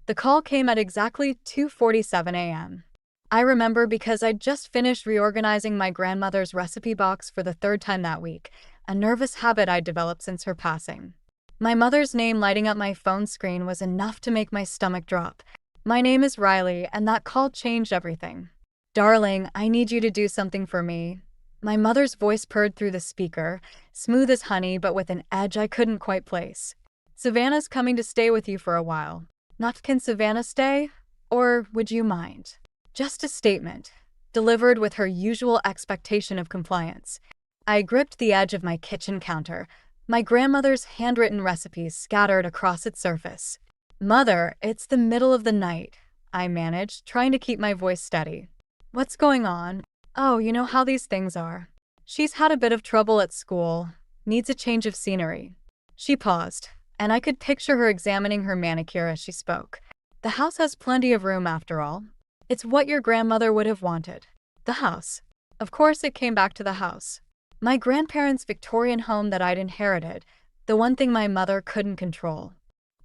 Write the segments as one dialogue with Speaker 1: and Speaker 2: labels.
Speaker 1: The call came at exactly 2:47 a.m. I remember because I'd just finished reorganizing my grandmother's recipe box for the third time that week, a nervous habit I'd developed since her passing. My mother's name lighting up my phone screen was enough to make my stomach drop. My name is Riley, and that call changed everything. Darling, I need you to do something for me. My mother's voice purred through the speaker, smooth as honey but with an edge I couldn't quite place. Savannah's coming to stay with you for a while. Not can Savannah stay? Or would you mind? Just a statement, delivered with her usual expectation of compliance. I gripped the edge of my kitchen counter, my grandmother's handwritten recipes scattered across its surface. Mother, it's the middle of the night, I managed, trying to keep my voice steady. What's going on? Oh, you know how these things are. She's had a bit of trouble at school, needs a change of scenery. She paused, and I could picture her examining her manicure as she spoke. The house has plenty of room after all. It's what your grandmother would have wanted. The house. Of course it came back to the house. My grandparents' Victorian home that I'd inherited, the one thing my mother couldn't control.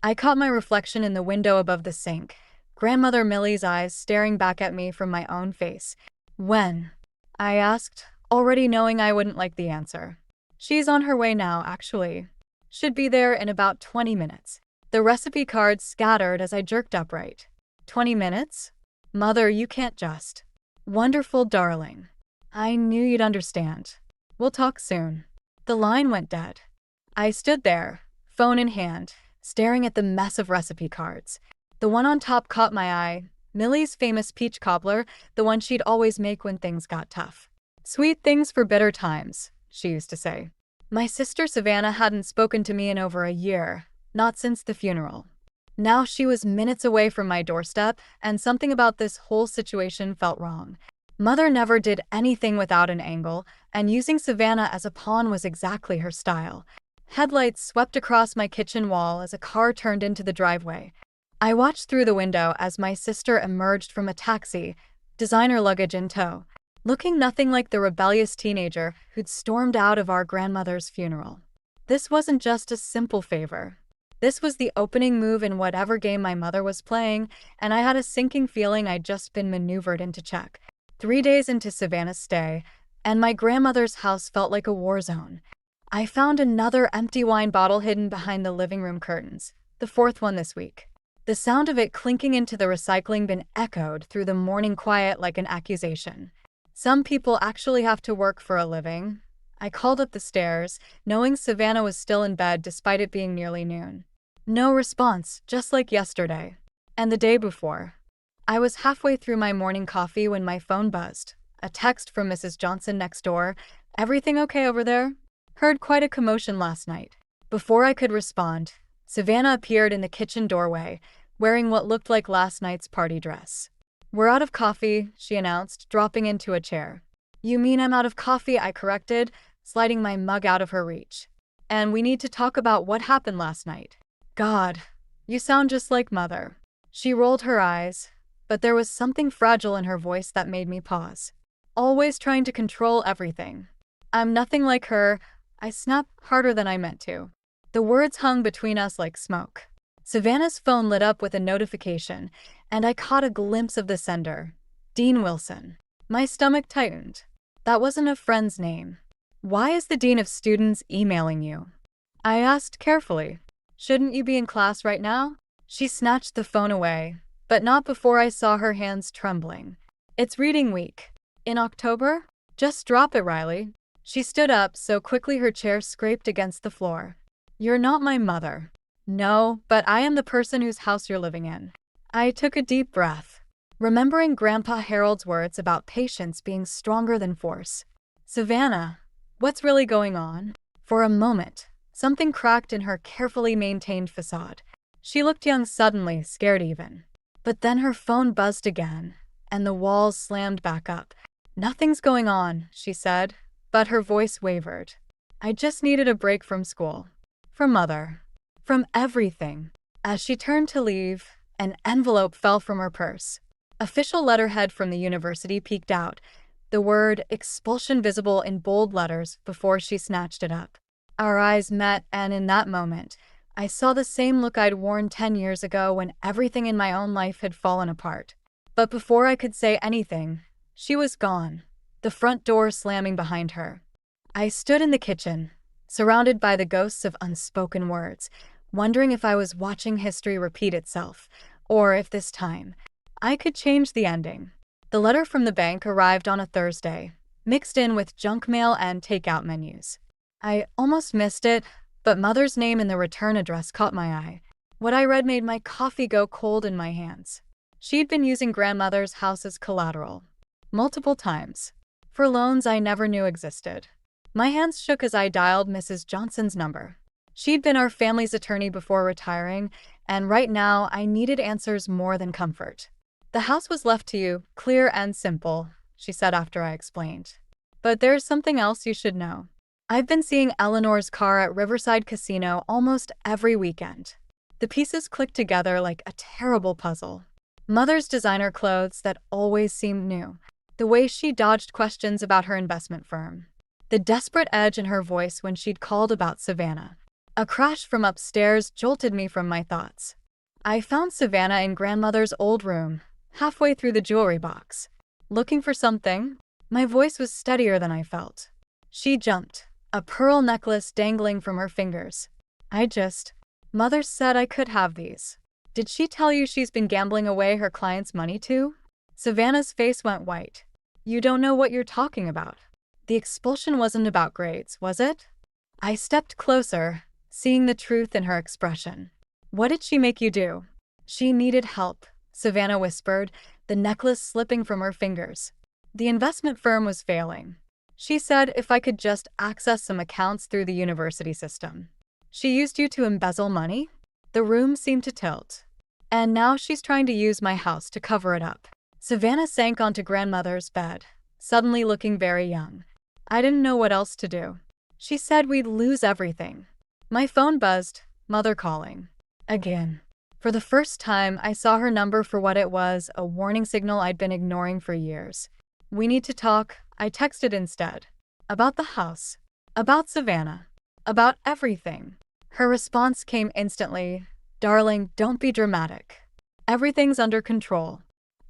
Speaker 1: I caught my reflection in the window above the sink, Grandmother Millie's eyes staring back at me from my own face. When? I asked, already knowing I wouldn't like the answer. She's on her way now, actually. Should be there in about 20 minutes. The recipe cards scattered as I jerked upright. 20 minutes? Mother, you can't just. Wonderful darling. I knew you'd understand. We'll talk soon. The line went dead. I stood there, phone in hand, staring at the mess of recipe cards. The one on top caught my eye, Millie's famous peach cobbler, the one she'd always make when things got tough. Sweet things for bitter times, she used to say. My sister Savannah hadn't spoken to me in over a year, not since the funeral. Now she was minutes away from my doorstep, and something about this whole situation felt wrong. Mother never did anything without an angle, and using Savannah as a pawn was exactly her style. Headlights swept across my kitchen wall as a car turned into the driveway. I watched through the window as my sister emerged from a taxi, designer luggage in tow, looking nothing like the rebellious teenager who'd stormed out of our grandmother's funeral. This wasn't just a simple favor. This was the opening move in whatever game my mother was playing, and I had a sinking feeling I'd just been maneuvered into check. 3 days into Savannah's stay, and my grandmother's house felt like a war zone. I found another empty wine bottle hidden behind the living room curtains, the fourth one this week. The sound of it clinking into the recycling bin echoed through the morning quiet like an accusation. Some people actually have to work for a living. I called up the stairs, knowing Savannah was still in bed despite it being nearly noon. No response, just like yesterday. And the day before. I was halfway through my morning coffee when my phone buzzed. A text from Mrs. Johnson next door. Everything okay over there? Heard quite a commotion last night. Before I could respond, Savannah appeared in the kitchen doorway, wearing what looked like last night's party dress. We're out of coffee, she announced, dropping into a chair. You mean I'm out of coffee, I corrected, sliding my mug out of her reach. And we need to talk about what happened last night. God, you sound just like Mother. She rolled her eyes, but there was something fragile in her voice that made me pause. Always trying to control everything. I'm nothing like her, I snapped harder than I meant to. The words hung between us like smoke. Savannah's phone lit up with a notification, and I caught a glimpse of the sender. Dean Wilson. My stomach tightened. That wasn't a friend's name. Why is the Dean of Students emailing you? I asked carefully. Shouldn't you be in class right now? She snatched the phone away, but not before I saw her hands trembling. It's reading week. In October? Just drop it, Riley. She stood up so quickly her chair scraped against the floor. You're not my mother. No, but I am the person whose house you're living in. I took a deep breath, remembering Grandpa Harold's words about patience being stronger than force. Savannah, what's really going on? For a moment, something cracked in her carefully maintained facade. She looked young suddenly, scared even. But then her phone buzzed again, and the walls slammed back up. Nothing's going on, she said, but her voice wavered. I just needed a break from school. From Mother. From everything. As she turned to leave, an envelope fell from her purse. Official letterhead from the university peeked out, the word expulsion visible in bold letters before she snatched it up. Our eyes met, and in that moment, I saw the same look I'd worn 10 years ago when everything in my own life had fallen apart. But before I could say anything, she was gone, the front door slamming behind her. I stood in the kitchen, surrounded by the ghosts of unspoken words, wondering if I was watching history repeat itself, or if this time, I could change the ending. The letter from the bank arrived on a Thursday, mixed in with junk mail and takeout menus. I almost missed it, but Mother's name in the return address caught my eye. What I read made my coffee go cold in my hands. She'd been using Grandmother's house as collateral, multiple times, for loans I never knew existed. My hands shook as I dialed Mrs. Johnson's number. She'd been our family's attorney before retiring, and right now I needed answers more than comfort. "The house was left to you, clear and simple," she said after I explained. "But there's something else you should know. I've been seeing Eleanor's car at Riverside Casino almost every weekend." The pieces clicked together like a terrible puzzle. Mother's designer clothes that always seemed new. The way she dodged questions about her investment firm. The desperate edge in her voice when she'd called about Savannah. A crash from upstairs jolted me from my thoughts. I found Savannah in Grandmother's old room, halfway through the jewelry box. "Looking for something?" My voice was steadier than I felt. She jumped, a pearl necklace dangling from her fingers. Mother said I could have these." "Did she tell you she's been gambling away her clients' money too?" Savannah's face went white. "You don't know what you're talking about. The expulsion wasn't about grades, was it?" I stepped closer, seeing the truth in her expression. "What did she make you do?" "She needed help," Savannah whispered, the necklace slipping from her fingers. "The investment firm was failing. She said if I could just access some accounts through the university system." "She used you to embezzle money?" The room seemed to tilt. "And now she's trying to use my house to cover it up." Savannah sank onto Grandmother's bed, suddenly looking very young. I didn't know what else to do. "She said we'd lose everything." My phone buzzed, Mother calling. Again. For the first time, I saw her number for what it was, a warning signal I'd been ignoring for years. "We need to talk," I texted instead. "About the house. About Savannah. About everything." Her response came instantly. "Darling, don't be dramatic. Everything's under control."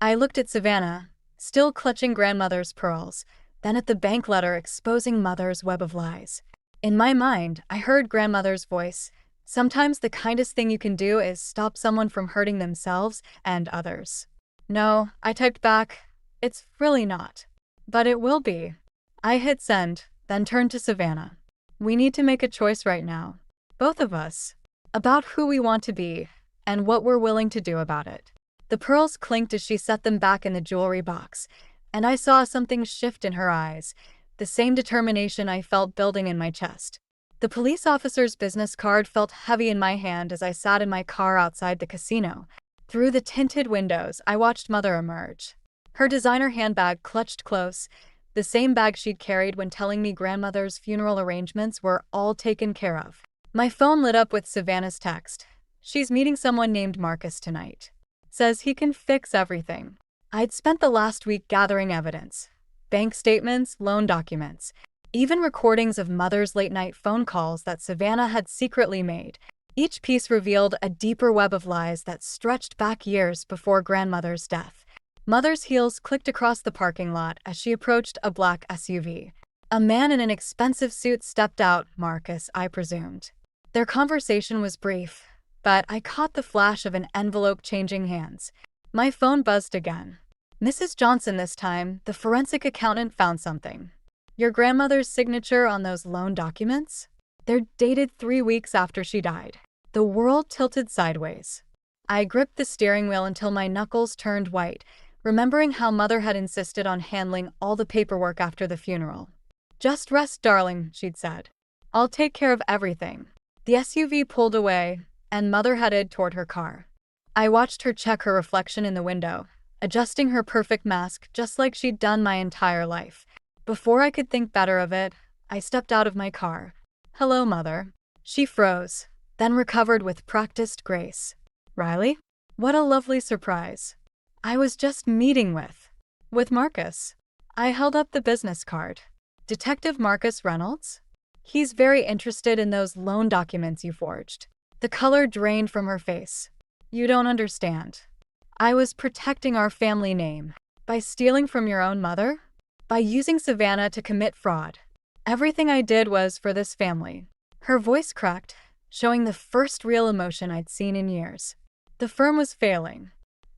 Speaker 1: I looked at Savannah, still clutching Grandmother's pearls, then at the bank letter exposing Mother's web of lies. In my mind, I heard Grandmother's voice. "Sometimes the kindest thing you can do is stop someone from hurting themselves and others." "No," I typed back. "It's really not. But it will be." I hit send, then turned to Savannah. "We need to make a choice right now. Both of us. About who we want to be, and what we're willing to do about it." The pearls clinked as she set them back in the jewelry box, and I saw something shift in her eyes, the same determination I felt building in my chest. The police officer's business card felt heavy in my hand as I sat in my car outside the casino. Through the tinted windows, I watched Mother emerge. Her designer handbag clutched close, the same bag she'd carried when telling me Grandmother's funeral arrangements were all taken care of. My phone lit up with Savannah's text. "She's meeting someone named Marcus tonight. Says he can fix everything." I'd spent the last week gathering evidence. Bank statements, loan documents, even recordings of Mother's late-night phone calls that Savannah had secretly made. Each piece revealed a deeper web of lies that stretched back years before Grandmother's death. Mother's heels clicked across the parking lot as she approached a black SUV. A man in an expensive suit stepped out, Marcus, I presumed. Their conversation was brief, but I caught the flash of an envelope changing hands. My phone buzzed again. "Mrs. Johnson this time, the forensic accountant found something. Your grandmother's signature on those loan documents? They're dated 3 weeks after she died." The world tilted sideways. I gripped the steering wheel until my knuckles turned white, remembering how Mother had insisted on handling all the paperwork after the funeral. "Just rest, darling," she'd said. "I'll take care of everything." The SUV pulled away, and Mother headed toward her car. I watched her check her reflection in the window, adjusting her perfect mask just like she'd done my entire life. Before I could think better of it, I stepped out of my car. "Hello, Mother." She froze, then recovered with practiced grace. "Riley? What a lovely surprise. I was just meeting with Marcus." I held up the business card. "Detective Marcus Reynolds? He's very interested in those loan documents you forged." The color drained from her face. You don't understand. I was protecting our family name. By stealing from your own mother? By using Savannah to commit fraud. Everything I did was for this family. Her voice cracked, showing the first real emotion I'd seen in years. The firm was failing.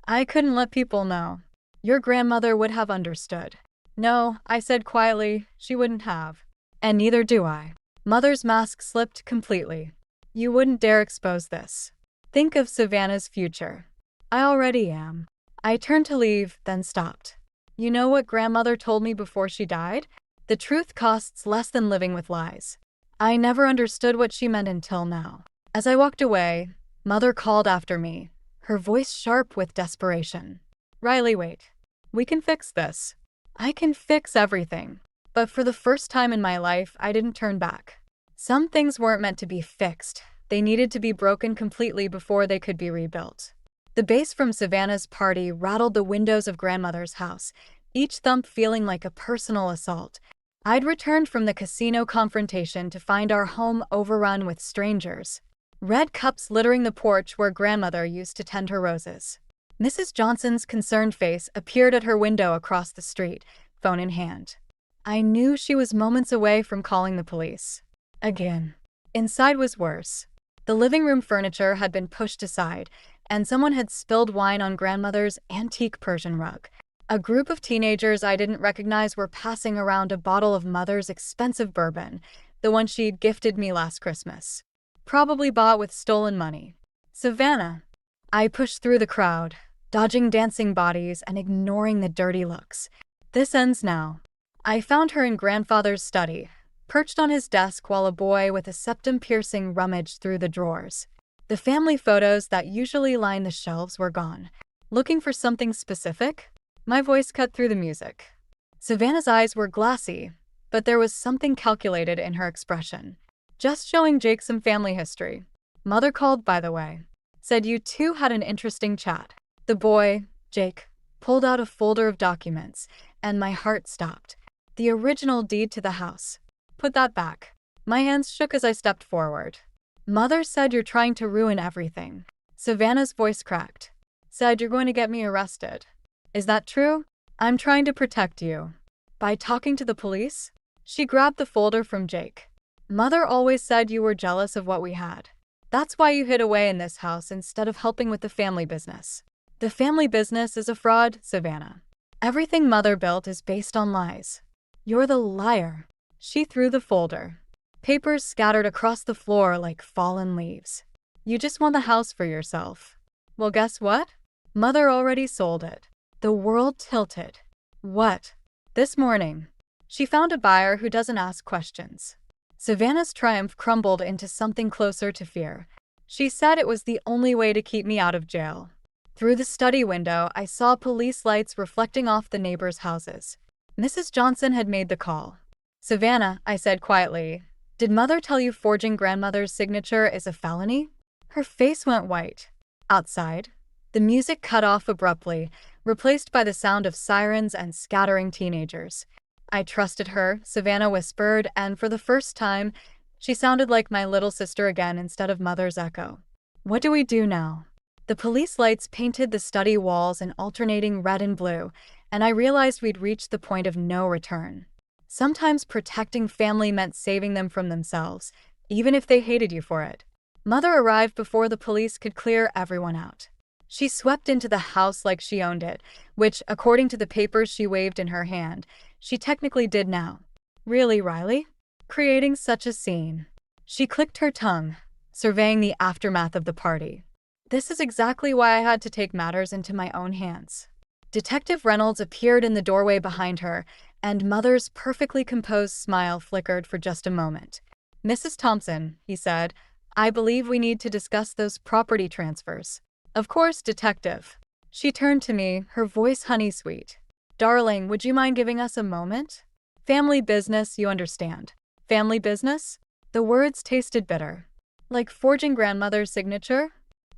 Speaker 1: I couldn't let people know. Your grandmother would have understood. No, I said quietly, she wouldn't have. And neither do I. Mother's mask slipped completely. You wouldn't dare expose this. Think of Savannah's future. I already am. I turned to leave, then stopped. You know what grandmother told me before she died? The truth costs less than living with lies. I never understood what she meant until now. As I walked away, Mother called after me, her voice sharp with desperation. Riley, wait. We can fix this. I can fix everything. But for the first time in my life, I didn't turn back. Some things weren't meant to be fixed. They needed to be broken completely before they could be rebuilt. The bass from Savannah's party rattled the windows of grandmother's house, each thump feeling like a personal assault. I'd returned from the casino confrontation to find our home overrun with strangers. Red cups littering the porch where grandmother used to tend her roses. Mrs. Johnson's concerned face appeared at her window across the street, phone in hand. I knew she was moments away from calling the police. Again. Inside was worse. The living room furniture had been pushed aside, and someone had spilled wine on grandmother's antique Persian rug. A group of teenagers I didn't recognize were passing around a bottle of mother's expensive bourbon, the one she'd gifted me last Christmas. Probably bought with stolen money. Savannah. I pushed through the crowd, dodging dancing bodies and ignoring the dirty looks. This ends now. I found her in grandfather's study, perched on his desk while a boy with a septum-piercing rummaged through the drawers. The family photos that usually line the shelves were gone. Looking for something specific? My voice cut through the music. Savannah's eyes were glassy, but there was something calculated in her expression. Just showing Jake some family history. Mother called, by the way. Said you two had an interesting chat. The boy, Jake, pulled out a folder of documents, and my heart stopped. The original deed to the house. Put that back. My hands shook as I stepped forward. Mother said you're trying to ruin everything. Savannah's voice cracked. Said you're going to get me arrested. Is that true? I'm trying to protect you. By talking to the police? She grabbed the folder from Jake. Mother always said you were jealous of what we had. That's why you hid away in this house instead of helping with the family business. The family business is a fraud, Savannah. Everything Mother built is based on lies. You're the liar. She threw the folder. Papers scattered across the floor like fallen leaves. You just want the house for yourself. Well, guess what? Mother already sold it. The world tilted. What? This morning. She found a buyer who doesn't ask questions. Savannah's triumph crumbled into something closer to fear. She said it was the only way to keep me out of jail. Through the study window, I saw police lights reflecting off the neighbors' houses. Mrs. Johnson had made the call. Savannah, I said quietly, did Mother tell you forging grandmother's signature is a felony? Her face went white. Outside, the music cut off abruptly, replaced by the sound of sirens and scattering teenagers. I trusted her, Savannah whispered, and for the first time, she sounded like my little sister again instead of Mother's echo. What do we do now? The police lights painted the study walls in alternating red and blue, and I realized we'd reached the point of no return. Sometimes protecting family meant saving them from themselves, even if they hated you for it. Mother arrived before the police could clear everyone out. She swept into the house like she owned it, which, according to the papers she waved in her hand, she technically did now. Really, Riley? Creating such a scene. She clicked her tongue, surveying the aftermath of the party. This is exactly why I had to take matters into my own hands. Detective Reynolds appeared in the doorway behind her, and Mother's perfectly composed smile flickered for just a moment. Mrs. Thompson, he said, I believe we need to discuss those property transfers. Of course, Detective. She turned to me, her voice honey-sweet. Darling, would you mind giving us a moment? Family business, you understand. Family business? The words tasted bitter. Like forging grandmother's signature?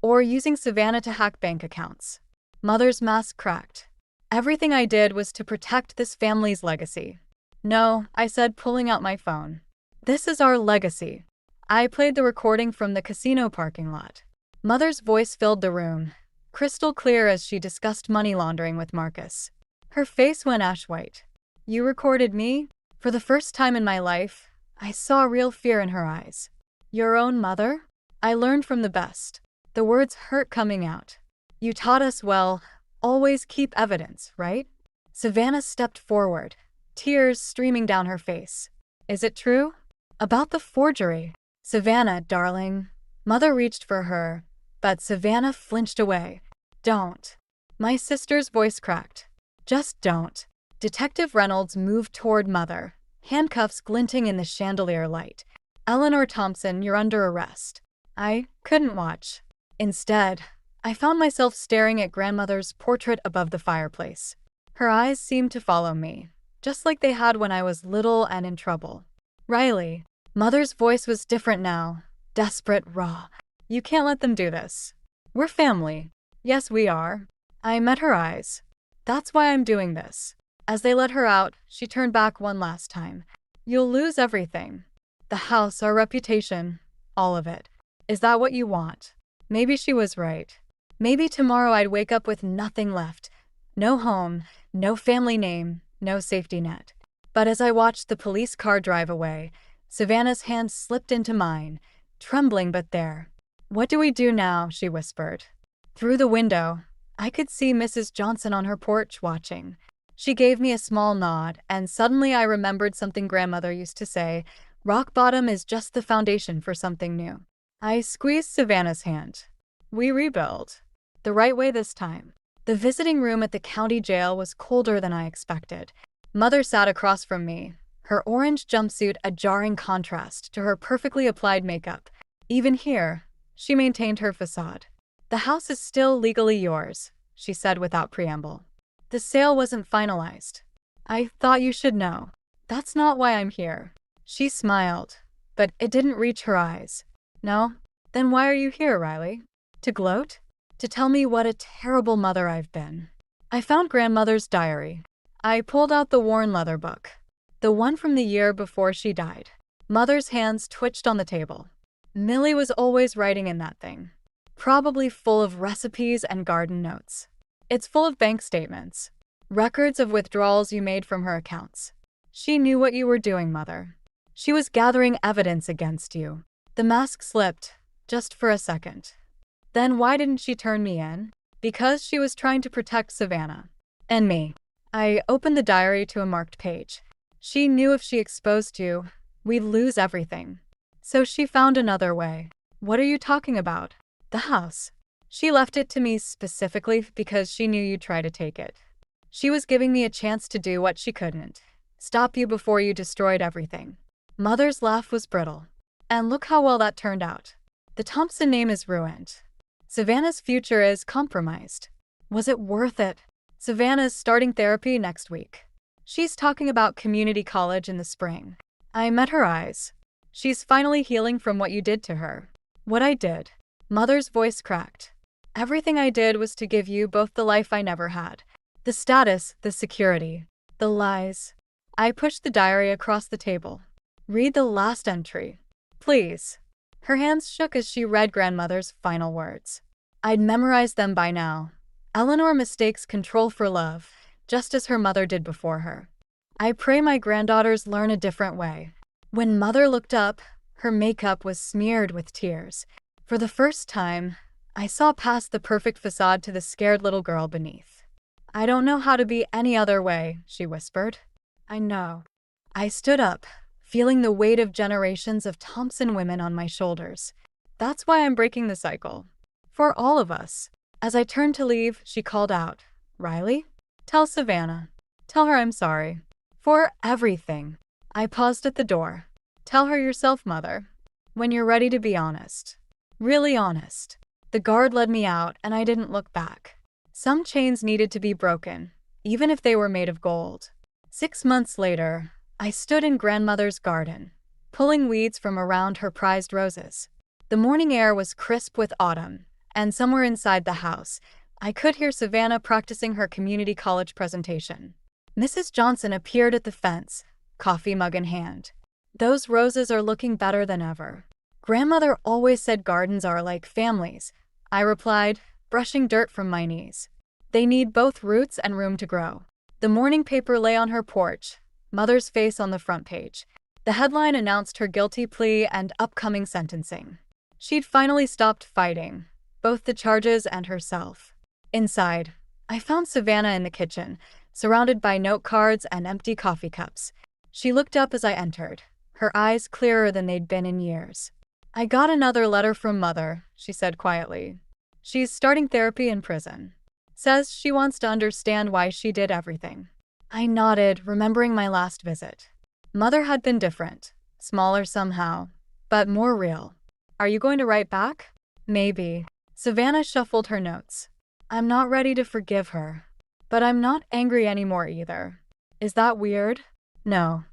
Speaker 1: Or using Savannah to hack bank accounts. Mother's mask cracked. Everything I did was to protect this family's legacy. No, I said, pulling out my phone. This is our legacy. I played the recording from the casino parking lot. Mother's voice filled the room, crystal clear as she discussed money laundering with Marcus. Her face went ash white. You recorded me? For the first time in my life, I saw real fear in her eyes. Your own mother? I learned from the best. The words hurt coming out. You taught us well, always keep evidence, right? Savannah stepped forward, tears streaming down her face. Is it true? About the forgery. Savannah, darling. Mother reached for her, but Savannah flinched away. Don't. My sister's voice cracked. Just don't. Detective Reynolds moved toward Mother, handcuffs glinting in the chandelier light. Eleanor Thompson, you're under arrest. I couldn't watch. Instead, I found myself staring at Grandmother's portrait above the fireplace. Her eyes seemed to follow me, just like they had when I was little and in trouble. Riley. Mother's voice was different now, desperate, raw. You can't let them do this. We're family. Yes, we are. I met her eyes. That's why I'm doing this. As they let her out, she turned back one last time. You'll lose everything. The house, our reputation, all of it. Is that what you want? Maybe she was right. Maybe tomorrow I'd wake up with nothing left. No home, no family name, no safety net. But as I watched the police car drive away, Savannah's hand slipped into mine, trembling but there. What do we do now? She whispered. Through the window, I could see Mrs. Johnson on her porch watching. She gave me a small nod, and suddenly I remembered something Grandmother used to say, rock bottom is just the foundation for something new. I squeezed Savannah's hand. We rebuild. The right way this time. The visiting room at the county jail was colder than I expected. Mother sat across from me, her orange jumpsuit a jarring contrast to her perfectly applied makeup. Even here, she maintained her facade. The house is still legally yours, she said without preamble. The sale wasn't finalized. I thought you should know. That's not why I'm here. She smiled, but it didn't reach her eyes. No? Then why are you here, Riley? To gloat? To tell me what a terrible mother I've been. I found Grandmother's diary. I pulled out the worn leather book. The one from the year before she died. Mother's hands twitched on the table. Millie was always writing in that thing. Probably full of recipes and garden notes. It's full of bank statements. Records of withdrawals you made from her accounts. She knew what you were doing, Mother. She was gathering evidence against you. The mask slipped, just for a second. Then why didn't she turn me in? Because she was trying to protect Savannah. And me. I opened the diary to a marked page. She knew if she exposed you, we'd lose everything. So she found another way. What are you talking about? The house. She left it to me specifically because she knew you'd try to take it. She was giving me a chance to do what she couldn't. Stop you before you destroyed everything. Mother's laugh was brittle. And look how well that turned out. The Thompson name is ruined. Savannah's future is compromised. Was it worth it? Savannah's starting therapy next week. She's talking about community college in the spring. I met her eyes. She's finally healing from what you did to her. What I did. Mother's voice cracked. Everything I did was to give you both the life I never had. The status, the security, the lies. I pushed the diary across the table. Read the last entry. Please. Her hands shook as she read Grandmother's final words. I'd memorized them by now. Eleanor mistakes control for love, just as her mother did before her. I pray my granddaughters learn a different way. When Mother looked up, her makeup was smeared with tears. For the first time, I saw past the perfect facade to the scared little girl beneath. I don't know how to be any other way, she whispered. I know. I stood up, feeling the weight of generations of Thompson women on my shoulders. That's why I'm breaking the cycle. For all of us. As I turned to leave, she called out, Riley? Tell Savannah. Tell her I'm sorry. For everything. I paused at the door. Tell her yourself, Mother. When you're ready to be honest. Really honest. The guard led me out, and I didn't look back. Some chains needed to be broken, even if they were made of gold. 6 months later, I stood in Grandmother's garden, pulling weeds from around her prized roses. The morning air was crisp with autumn, and somewhere inside the house, I could hear Savannah practicing her community college presentation. Mrs. Johnson appeared at the fence, coffee mug in hand. Those roses are looking better than ever. Grandmother always said gardens are like families, I replied, brushing dirt from my knees. They need both roots and room to grow. The morning paper lay on her porch, Mother's face on the front page. The headline announced her guilty plea and upcoming sentencing. She'd finally stopped fighting, both the charges and herself. Inside, I found Savannah in the kitchen, surrounded by note cards and empty coffee cups. She looked up as I entered, her eyes clearer than they'd been in years. I got another letter from Mother, she said quietly. She's starting therapy in prison. Says she wants to understand why she did everything. I nodded, remembering my last visit. Mother had been different, smaller somehow, but more real. Are you going to write back? Maybe. Savannah shuffled her notes. I'm not ready to forgive her. But I'm not angry anymore either. Is that weird? No.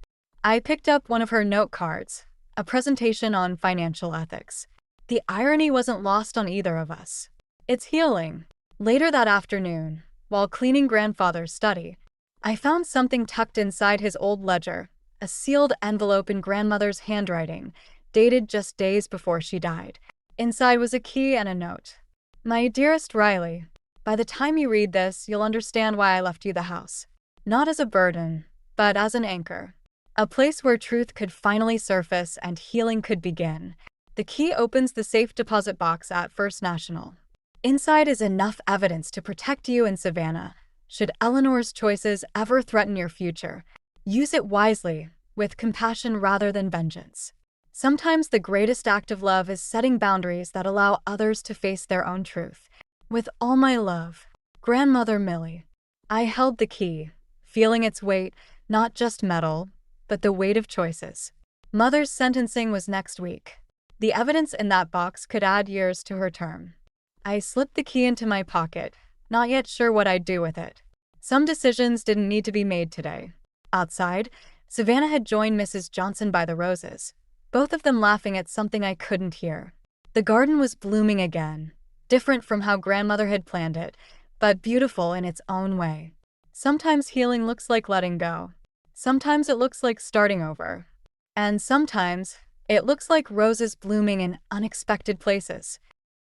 Speaker 1: I picked up one of her note cards, a presentation on financial ethics. The irony wasn't lost on either of us. It's healing. Later that afternoon, while cleaning Grandfather's study, I found something tucked inside his old ledger, a sealed envelope in Grandmother's handwriting, dated just days before she died. Inside was a key and a note. My dearest Riley, by the time you read this, you'll understand why I left you the house. Not as a burden, but as an anchor. A place where truth could finally surface and healing could begin. The key opens the safe deposit box at First National. Inside is enough evidence to protect you and Savannah, should Eleanor's choices ever threaten your future. Use it wisely, with compassion rather than vengeance. Sometimes the greatest act of love is setting boundaries that allow others to face their own truth. With all my love, Grandmother Millie. I held the key, feeling its weight, not just metal, but the weight of choices. Mother's sentencing was next week. The evidence in that box could add years to her term. I slipped the key into my pocket, not yet sure what I'd do with it. Some decisions didn't need to be made today. Outside, Savannah had joined Mrs. Johnson by the roses, both of them laughing at something I couldn't hear. The garden was blooming again, different from how Grandmother had planned it, but beautiful in its own way. Sometimes healing looks like letting go. Sometimes it looks like starting over. And sometimes it looks like roses blooming in unexpected places.